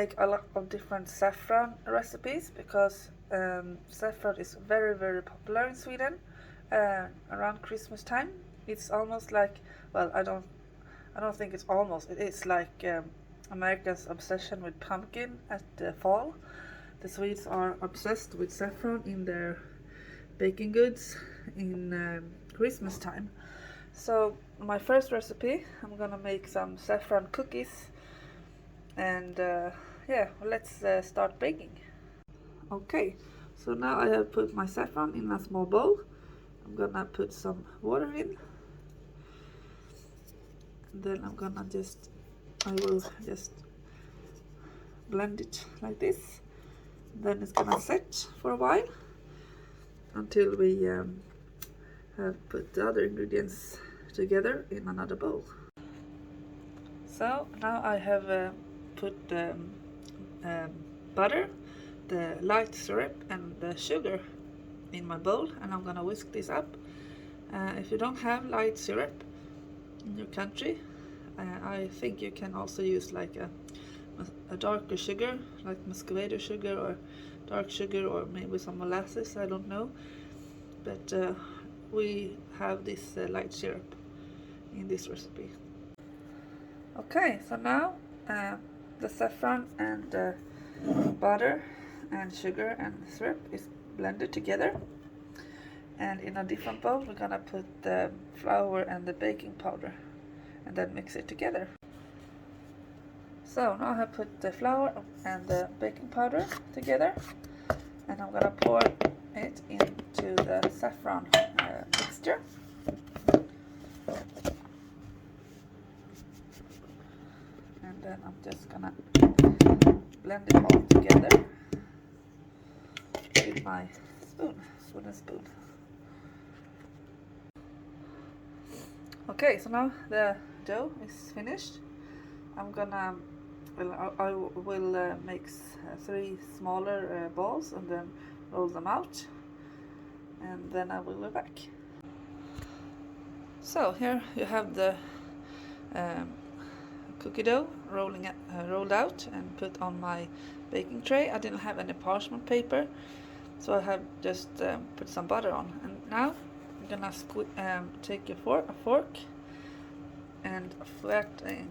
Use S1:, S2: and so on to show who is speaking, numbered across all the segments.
S1: make a lot of different saffron recipes because saffron is very, very popular in Sweden around Christmas time. It's almost like, well, I don't think it's almost. It is like America's obsession with pumpkin at the fall. The Swedes are obsessed with saffron in their baking goods in Christmas time. So my first recipe, I'm gonna make some saffron cookies, and yeah, let's start baking. Okay, so now I have put my saffron in a small bowl. I'm gonna put some water in, and then I will just blend it like this. Then it's gonna set for a while until we have put the other ingredients together in another bowl. So now I have put the butter, the light syrup and the sugar in my bowl, and I'm gonna whisk this up. If you don't have light syrup in your country, I think you can also use like a darker sugar, like muscovado sugar or dark sugar, or maybe some molasses, I don't know, but we have this light syrup in this recipe. Okay, so now the saffron and the butter and sugar and syrup is blended together, and in a different bowl we're gonna put the flour and the baking powder and then mix it together. So now I have put the flour and the baking powder together, and I'm gonna pour it into the saffron mixture. And then I'm just gonna blend it all together with my wooden spoon. Okay, so now the dough is finished. I'm gonna, I will make 3 smaller balls and then roll them out, and then I will be back. So here you have the cookie dough rolled out and put on my baking tray. I didn't have any parchment paper, so I have just put some butter on. And now I'm gonna take a fork and flatten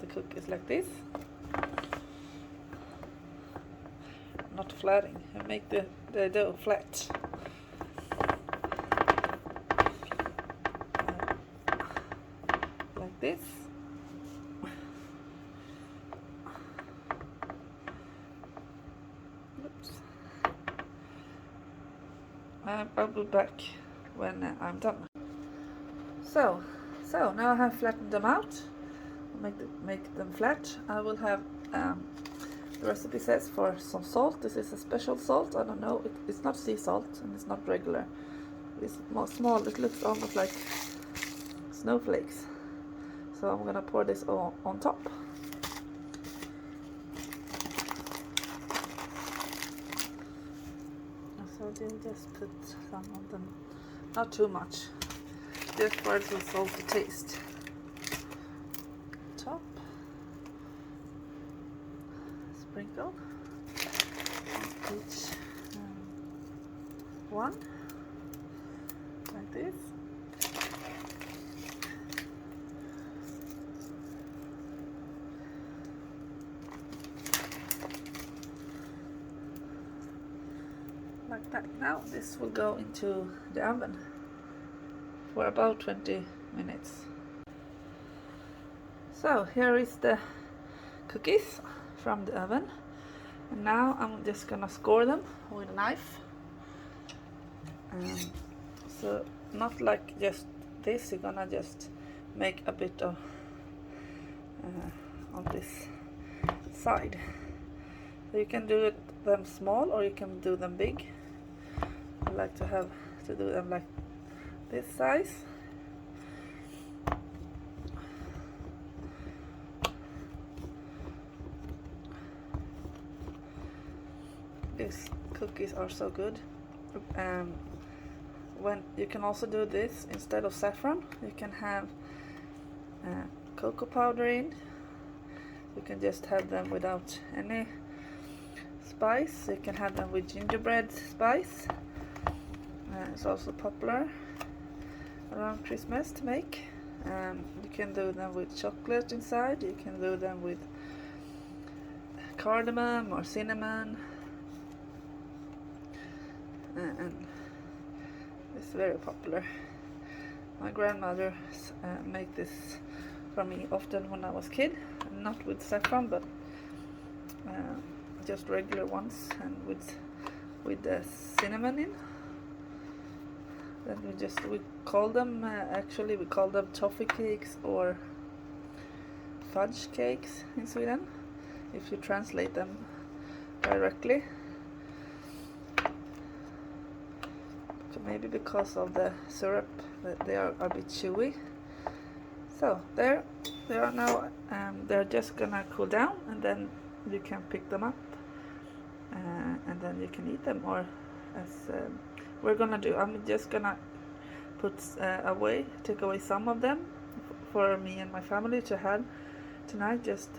S1: the cookies like this. Not flattening, make the dough flat. Like this. Oops. I'll be back when I'm done. So now I have flattened them out. Make them flat. I will have the recipe says for some salt. This is a special salt. I don't know. It's not sea salt and it's not regular. It's more small. It looks almost like snowflakes. So I'm gonna pour this on top. So I'll just put some of them, not too much, just for it to salty taste. Top, sprinkle each one like this. Like that. Now this will go into the oven for about 20 minutes. So here is the cookies from the oven, and now I'm just gonna score them with a knife. So not like just this, you're gonna just make a bit of on this side. So you can do them small or you can do them big. I like to do them like this size. These cookies are so good. When you can also do this instead of saffron, you can have cocoa powder in, You can just have them without any spice. You can have them with gingerbread spice. It's also popular around Christmas to make. You can do them with chocolate inside. You can do them with cardamom or cinnamon. And it's very popular. My grandmother made this for me often when I was a kid. Not with saffron, but just regular ones, and with the cinnamon in. Then we call them actually we call them toffee cakes or fudge cakes in Sweden, if you translate them directly. So maybe because of the syrup that they are a bit chewy. So there they are now. They're just gonna cool down, and then you can pick them up, and then you can eat them. Or as we're gonna do, I'm just gonna take away some of them for me and my family to have tonight, just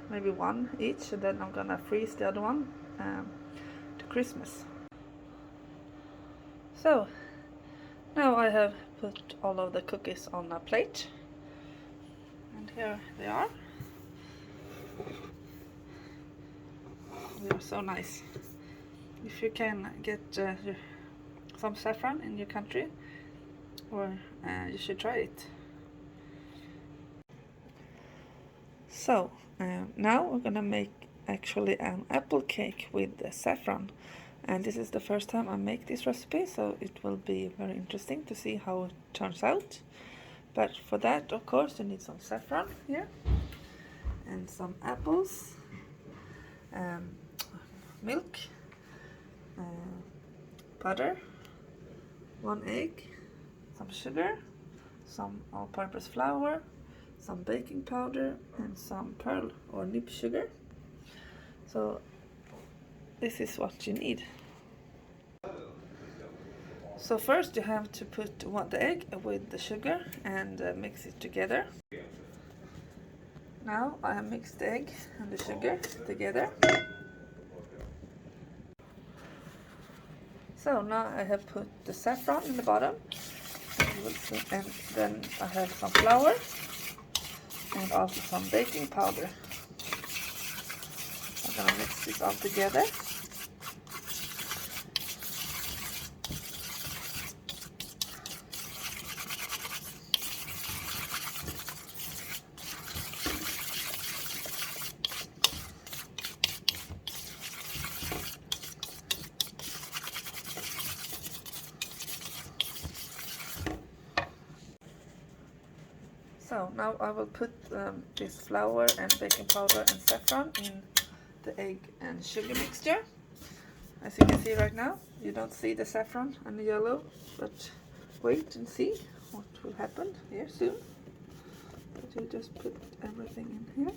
S1: maybe one each, and then I'm gonna freeze the other one to Christmas. So now I have put all of the cookies on a plate, and here they are. They are so nice. If you can get some saffron in your country, or you should try it. So now we're gonna make actually an apple cake with the saffron, and this is the first time I make this recipe, so it will be very interesting to see how it turns out. But for that, of course, you need some saffron here, and some apples, milk, butter, 1 egg, some sugar, some all-purpose flour, some baking powder, and some pearl or nib sugar. So this is what you need. So first you have to put the egg with the sugar and mix it together. Now I have mixed the egg and the sugar together. So now I have put the saffron in the bottom, and then I have some flour and also some baking powder. I'm gonna mix this all together. So now I will put this flour and baking powder and saffron in the egg and sugar mixture. As you can see right now, you don't see the saffron and the yellow, but wait and see what will happen here soon. But you just put everything in here,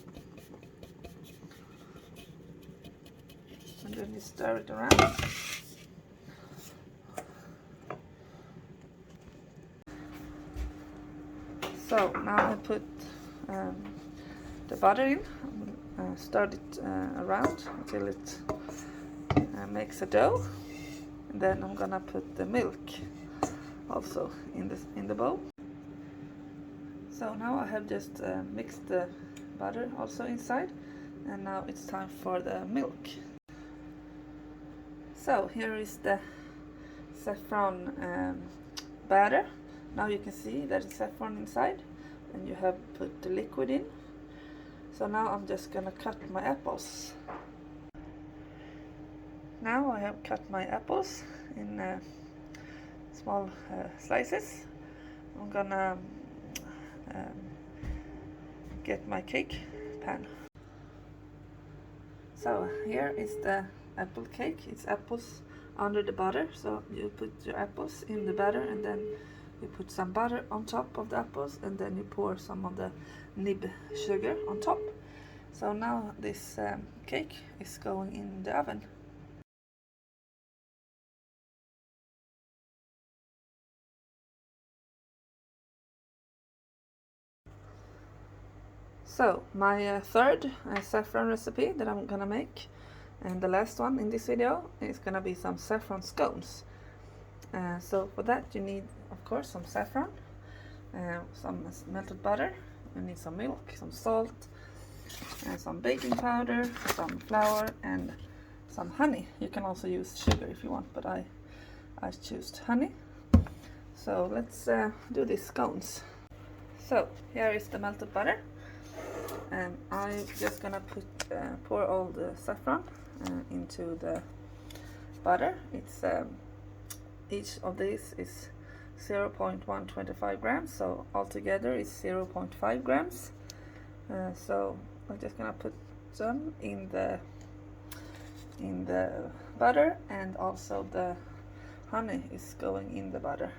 S1: and then you stir it around. So now I put the butter in, stir it around until it makes a dough, and then I'm gonna put the milk also in the bowl. So now I have just mixed the butter also inside, and now it's time for the milk. So here is the saffron batter. Now you can see that it's saffron inside, and you have put the liquid in. So now I'm just gonna cut my apples. Now I have cut my apples in small slices. I'm gonna get my cake pan. So here is the apple cake. It's apples under the butter. So you put your apples in the batter, and then you put some butter on top of the apples, and then you pour some of the nib sugar on top. So now this cake is going in the oven. So my third saffron recipe that I'm gonna make, and the last one in this video, is gonna be some saffron scones. So for that you need, of course, some saffron, some melted butter, you need some milk, some salt, some baking powder, some flour, and some honey. You can also use sugar if you want, but I choose honey. So let's do these scones. So here is the melted butter. I'm just gonna pour all the saffron into the butter. It's each of these is 0.125 grams, so altogether it's 0.5 grams. So I'm just gonna put some in the butter, and also the honey is going in the butter.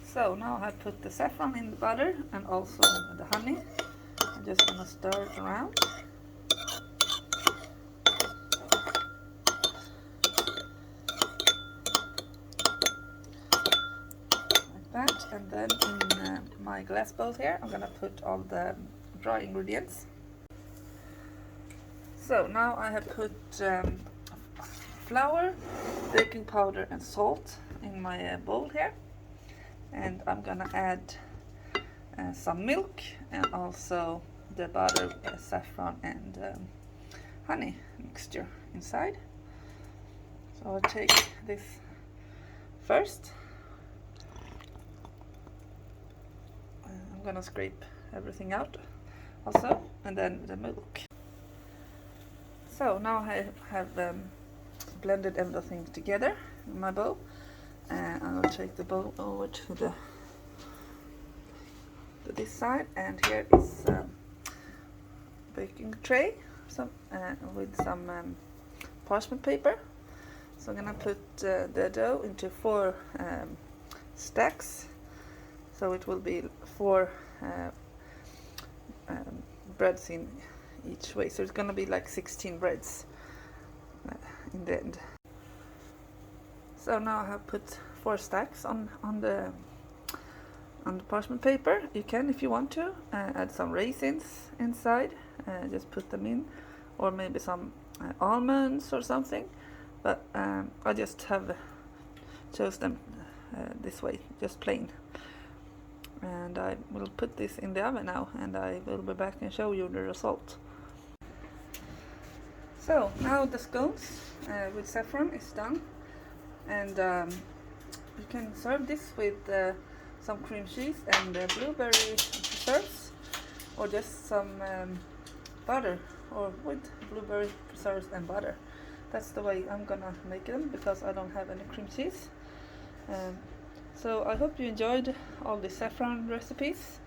S1: So now I put the saffron in the butter and also the honey. I'm just gonna stir it around. Like that. And then in my glass bowl here, I'm gonna put all the dry ingredients. So now I have put flour, baking powder and salt in my bowl here. And I'm gonna add some milk and also the butter, saffron and honey mixture inside. So I'll take this first. I'm gonna scrape everything out also, and then the milk. So now I have blended everything together in my bowl. And I will take the bowl over to this side, and here is baking tray, with some parchment paper. So I'm gonna put the dough into 4 stacks, so it will be 4 breads in each way. So it's gonna be like 16 breads in the end. So now I have put 4 stacks on the parchment paper. You can, if you want to, add some raisins inside. Just put them in, or maybe some almonds or something. But I just have chose them this way, just plain. And I will put this in the oven now, and I will be back and show you the result. So now the scones with saffron is done. And you can serve this with some cream cheese and blueberry preserves, or just some butter, or with blueberry preserves and butter. That's the way I'm gonna make them, because I don't have any cream cheese. So I hope you enjoyed all the saffron recipes,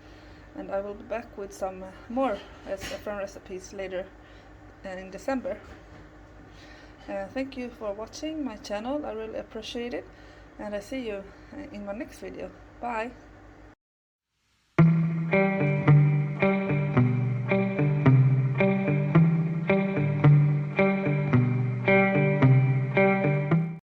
S1: and I will be back with some more saffron recipes later in December. Thank you for watching my channel. I really appreciate it, and I see you in my next video. Bye.